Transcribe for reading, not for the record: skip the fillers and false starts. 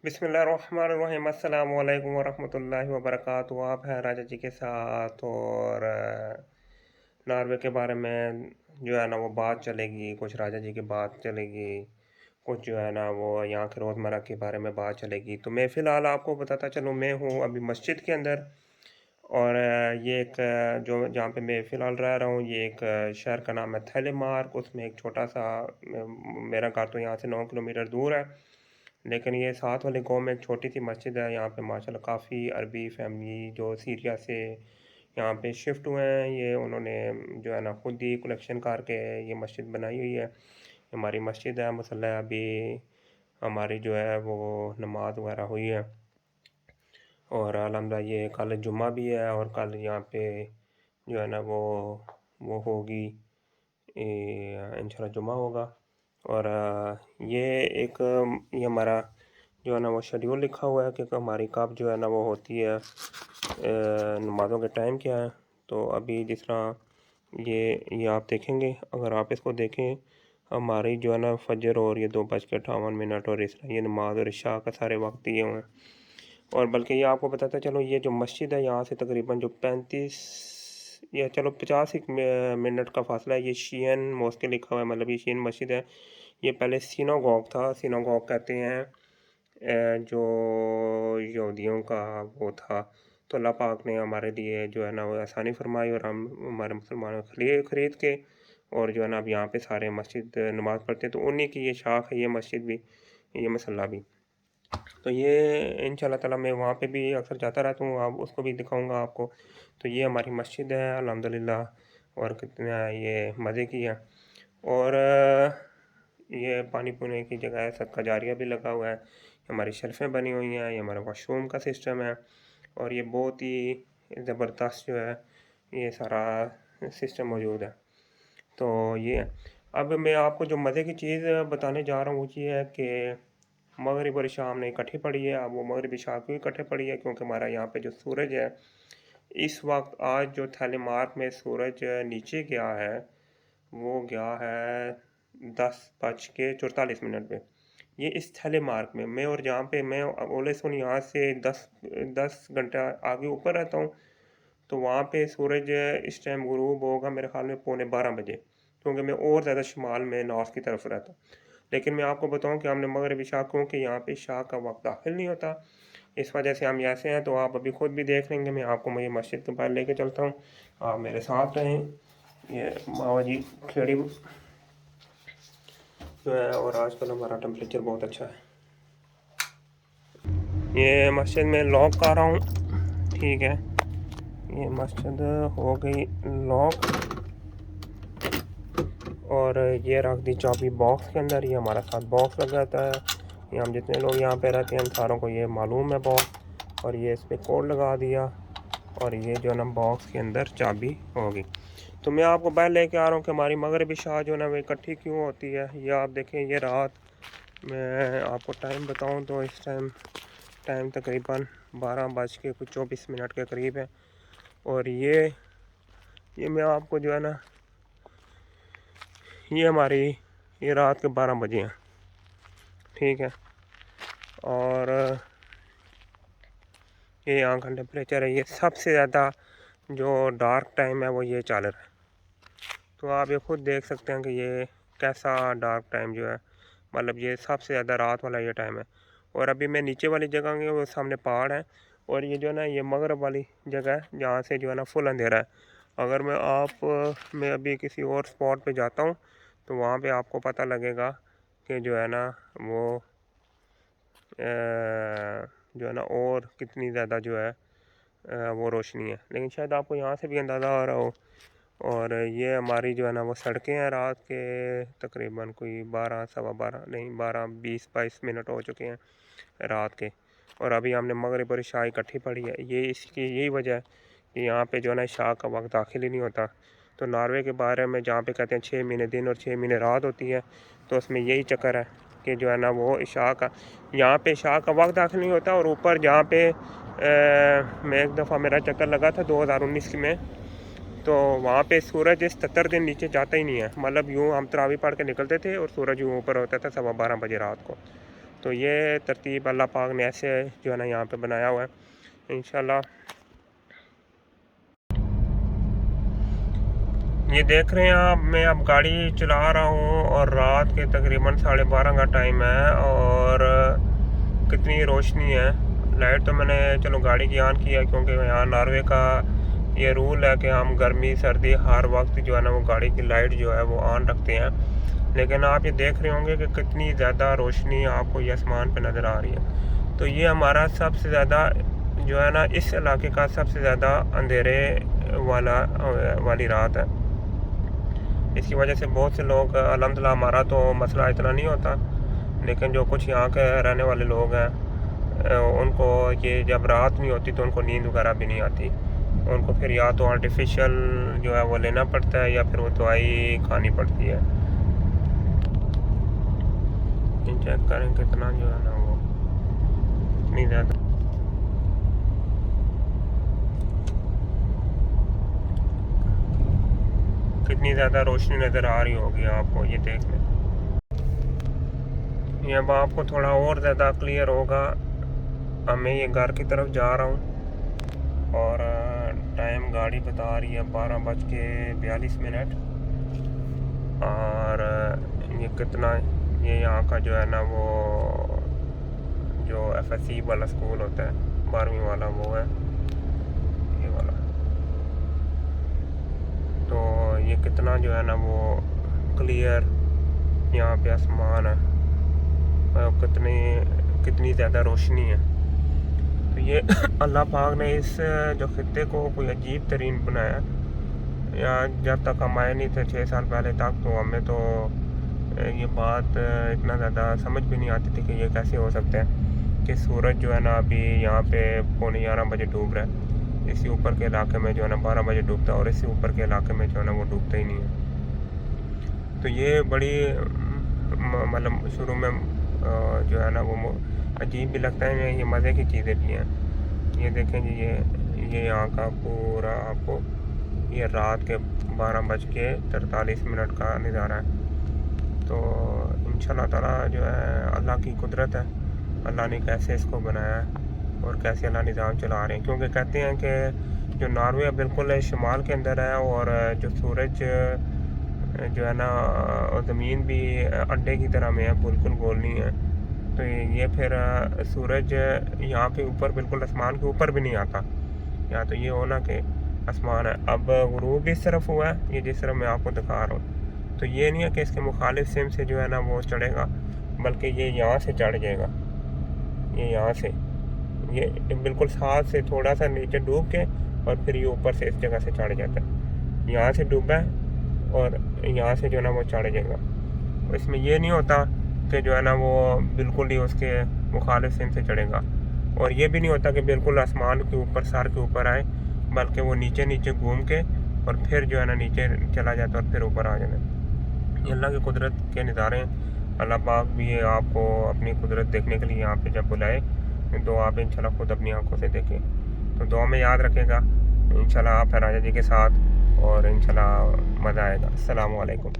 बिस्मिल्लाहिर्रहमानिर्रहीम अस्सलामु अलैकुम वरहमतुल्लाहि वबरकातुहू। आप हैं राजा जी के साथ और नॉर्वे के बारे में जो है ना वो बात चलेगी, कुछ राजा जी की बात चलेगी, कुछ जो है ना वो यहाँ के रोज़मर्रा के बारे में बात चलेगी। तो मैं फ़िलहाल आपको बताता चलूँ, मैं हूँ अभी मस्जिद के अंदर और ये एक जो जहाँ पे मैं फ़िलहाल रह रहा हूँ, ये एक शहर का नाम है थैलेमार्क। उसमें एक छोटा-सा मेरा घर तो यहाँ से 9 किलोमीटर दूर है, लेकिन ये साथ वाले गाँव में एक छोटी-सी मस्जिद है। यहाँ पे माशाल्लाह काफ़ी अरबी फैमिली जो सीरिया से यहाँ पे शिफ्ट हुए हैं, ये उन्होंने जो है ना खुद ही कलेक्शन करके ये मस्जिद बनाई हुई है। हमारी मस्जिद है, मुसल्ला है, अभी हमारी जो है वो नमाज़ वगैरह हुई है और अल्हम्दुलिल्लाह ये कल जुम्मा भी है और कल यहाँ पे जो है ना वो होगी, इंशाल्लाह जुम्मा होगा। और ये एक ये हमारा जो है ना वो शेड्यूल लिखा हुआ है कि हमारी कब जो है ना वो होती है, नमाज़ों के टाइम क्या है। तो अभी जिस तरह ये आप देखेंगे, अगर आप इसको देखें, हमारी जो है ना फजर और ये 2:58 और इस तरह ये नमाज और इशा का सारे वक्त दिए हुए हैं। और बल्कि ये आपको बताता चलो, ये जो मस्जिद है यहाँ से तकरीबन जो 35 या चलो 50 एक मिनट का फासला है। ये शियन मॉस्क लिखा हुआ है, मतलब ये शियन मस्जिद है। ये पहले सिनागोग था, सिनागोग कहते हैं जो यहूदियों का वो था। तो अल्लाह पाक ने हमारे लिए जो है ना वो आसानी फरमाई और हम हमारे मुसलमानों खरीद के और जो है ना अब यहाँ पे सारे मस्जिद नमाज़ पढ़ते हैं। तो उन्हीं की ये शाख है, ये मस्जिद भी, ये मसल्ला भी। तो ये इंशाल्लाह ताला मैं वहाँ पे भी अक्सर जाता रहता हूँ, आप उसको भी दिखाऊँगा आपको। तो ये हमारी मस्जिद है अल्हम्दुलिल्लाह, और कितना ये मज़े की है। और ये पानी पूने की जगह है, सदका जारिया भी लगा हुआ है, हमारी शेल्फ़ें बनी हुई हैं, ये हमारा वॉशरूम का सिस्टम है और ये बहुत ही ज़बरदस्त जो है ये सारा सिस्टम मौजूद है। तो ये है। अब मैं आपको जो मज़े की चीज़ बताने जा रहा हूँ वो ये है कि मगरिब और इशा हमने इकट्ठी पढ़ी है। अब वो मगरिब इशा क्यों इकट्ठे पढ़ी है, क्योंकि हमारा यहाँ पे जो सूरज है इस वक्त आज जो थैलेमार्क में सूरज नीचे गया है वो गया है 10:44 पे। ये इस थैलेमार्क में मैं, और जहाँ पे मैं ओले सुन यहाँ से 10 घंटा आगे ऊपर रहता हूँ, तो वहाँ पे सूरज इस टाइम गुरूब होगा मेरे ख़्याल में 11:15 बजे, क्योंकि मैं और ज़्यादा शुमाल में नॉर्थ की तरफ रहता हूँ। लेकिन मैं आपको बताऊँ कि हमने मगरिब इशा, क्योंकि यहाँ पे इशा का वक्त दाखिल नहीं होता, इस वजह से हम ऐसे हैं। तो आप अभी खुद भी देख लेंगे, मैं आपको मुझे मस्जिद के बाहर लेके चलता हूँ, आप मेरे साथ रहें। ये मावा जी खेड़ी जो है, और आजकल हमारा टेम्परेचर बहुत अच्छा है। ये मस्जिद में लॉक कर रहा हूँ, ठीक है। ये मस्जिद हो गई लॉक और ये रख दी चाबी बॉक्स के अंदर। ये हमारा साथ बॉक्स लग जाता है, ये हम जितने लोग यहाँ पे रहते हैं सारों को ये मालूम है बॉक्स। और ये इस पर कोड लगा दिया और ये जो है ना बॉक्स के अंदर चाबी होगी। तो मैं आपको बाहर लेके आ रहा हूँ कि हमारी मगरिबी इशा जो है ना वो इकट्ठी क्यों होती है। ये आप देखें, ये रात, मैं आपको टाइम बताऊँ तो इस टाइम तकरीबन 12:24 के करीब है। और ये मैं आपको जो है ना, ये हमारी ये रात के 12 बजे हैं, ठीक है। और ये यहाँ का टेम्परेचर है, ये सबसे ज़्यादा जो डार्क टाइम है वो ये चल रहा है। तो आप ये खुद देख सकते हैं कि ये कैसा डार्क टाइम जो है, मतलब ये सबसे ज़्यादा रात वाला ये टाइम है। और अभी मैं नीचे वाली जगह में, वो सामने पहाड़ है और ये जो है ना ये मगरब वाली जगह है जहाँ से जो है ना फुल अंधेरा है। अगर मैं अभी किसी और स्पॉट पे जाता हूँ तो वहाँ पे आपको पता लगेगा कि जो है ना वो जो है ना और कितनी ज़्यादा जो है वो रोशनी है, लेकिन शायद आपको यहाँ से भी अंदाज़ा आ रहा हो। और ये हमारी जो है ना वो सड़कें हैं, रात के तकरीबन कोई 12 सवा 12 नहीं 12 20 22 हो चुके हैं रात के। और अभी हमने मगरिब और इशा इकट्ठी पढ़ी है। ये इसकी यही वजह है कि यहाँ पे जो है ना इशा का वक्त दाखिल ही नहीं होता। तो नॉर्वे के बारे में जहाँ पे कहते हैं 6 महीने दिन और 6 महीने रात होती है, तो उसमें यही चक्कर है कि जो है ना वो इशा का, यहाँ पे इशा का वक्त दाखिल नहीं होता। और ऊपर जहाँ पे मैं एक दफ़ा मेरा चक्कर लगा था 2019 में, तो वहाँ पे सूरज 77 दिन नीचे जाता ही नहीं है। मतलब यूँ हम तरावी पढ़ के निकलते थे और सूरज यूँ ऊपर होता था 12:15 बजे रात को। तो ये तरतीब अल्लाह पाक ने ऐसे जो है ना यहाँ पे बनाया हुआ है। इंशाल्लाह ये देख रहे हैं आप, मैं अब गाड़ी चला रहा हूँ और रात के तकरीबन 12:30 का टाइम है और कितनी रोशनी है। लाइट तो मैंने चलो गाड़ी की ऑन किया क्योंकि यहाँ नॉर्वे का ये रूल है कि हम गर्मी सर्दी हर वक्त जो है ना वो गाड़ी की लाइट जो है वो ऑन रखते हैं। लेकिन आप ये देख रहे होंगे कि कितनी ज़्यादा रोशनी आपको ये आसमान पे नज़र आ रही है। तो ये हमारा सबसे ज़्यादा जो है ना इस इलाके का सबसे ज़्यादा अंधेरे वाली रात है। इसकी वजह से बहुत से लोग, अल्हम्दुलिल्लाह हमारा तो मसला इतना नहीं होता, लेकिन जो कुछ यहाँ के रहने वाले लोग हैं उनको ये जब रात नहीं होती तो उनको नींद वगैरह भी नहीं आती। उनको फिर या तो आर्टिफिशियल जो है वो लेना पड़ता है या फिर वो दवाई खानी पड़ती है। चेक करें कितना जो है ना वो इतनी ज़्यादा कितनी ज़्यादा रोशनी नज़र आ रही होगी आपको, ये देख लें। ये अब आपको थोड़ा और ज़्यादा क्लियर होगा। अब मैं ये घर की तरफ जा रहा हूँ और टाइम गाड़ी बता रही है 12:42 और ये कितना, ये यहाँ का जो है ना वो जो FSC वाला स्कूल होता है 12वीं वाला वो है ये वाला। तो ये कितना जो है ना वो क्लियर यहाँ पे आसमान है और कितनी ज़्यादा रोशनी है। तो ये अल्लाह पाक ने इस जो खित्ते को कोई अजीब तरीन बनाया। या जब तक हम आए नहीं थे 6 साल पहले तक, तो हमें तो ये बात इतना ज़्यादा समझ भी नहीं आती थी कि ये कैसे हो सकता है कि सूरज जो है ना अभी यहाँ पे 11:45 बजे डूब रहा है। इसी ऊपर के इलाके में जो है ना 12 बजे डूबता है और इसी ऊपर के इलाके में जो है ना वो डूबता ही नहीं है। तो ये बड़ी मतलब शुरू में जो है ना वो अजीब भी लगता है, ये मज़े की चीज़ें भी हैं। ये देखें जी, ये यहाँ का पूरा आपको ये रात के 12:43 का नज़ारा है। तो इंशाल्लाह ताला जो है अल्लाह की कुदरत है, अल्लाह ने कैसे इसको बनाया है और कैसे अल्लाह निज़ाम चला रहे हैं। क्योंकि कहते हैं कि जो नॉर्वे बिल्कुल शुमाल के अंदर है और जो सूरज जो है ना ज़मीन भी अंडे की तरह में है, बिल्कुल गोल नहीं है। तो ये फिर सूरज यहाँ पे ऊपर बिल्कुल आसमान के ऊपर भी नहीं आता। या तो ये होना कि आसमान है। अब गुरूब इस तरफ हुआ है, ये जिस तरफ मैं आपको दिखा रहा हूँ। तो ये नहीं है कि इसके मुखालिफ सिम से जो है ना वो चढ़ेगा, बल्कि ये यहाँ से चढ़ जाएगा। ये यहाँ से ये बिल्कुल साथ से थोड़ा सा नीचे डूब के और फिर ये ऊपर से इस जगह से चढ़ जाता है। यहाँ से डूबा है और यहाँ से जो है ना वो चढ़ जाएगा। इसमें ये नहीं होता कि जो है ना वो बिल्कुल ही उसके मुखालिफ सिम से चढ़ेगा, और ये भी नहीं होता कि बिल्कुल आसमान के ऊपर सर के ऊपर आए, बल्कि वो नीचे नीचे घूम के और फिर जो है ना नीचे चला जाता और फिर ऊपर आ जाता। ये अल्लाह की कुदरत के नज़ारे हैं। अल्लाह पाक भी आपको अपनी कुदरत देखने के लिए यहाँ पे जब बुलाए तो आप इंशाल्लाह खुद अपनी आंखों से देखें। तो दुआ में याद रखेगा इंशाल्लाह आप राजा जी के साथ, और इंशाल्लाह मज़ा आएगा। अस्सलामु अलैकुम।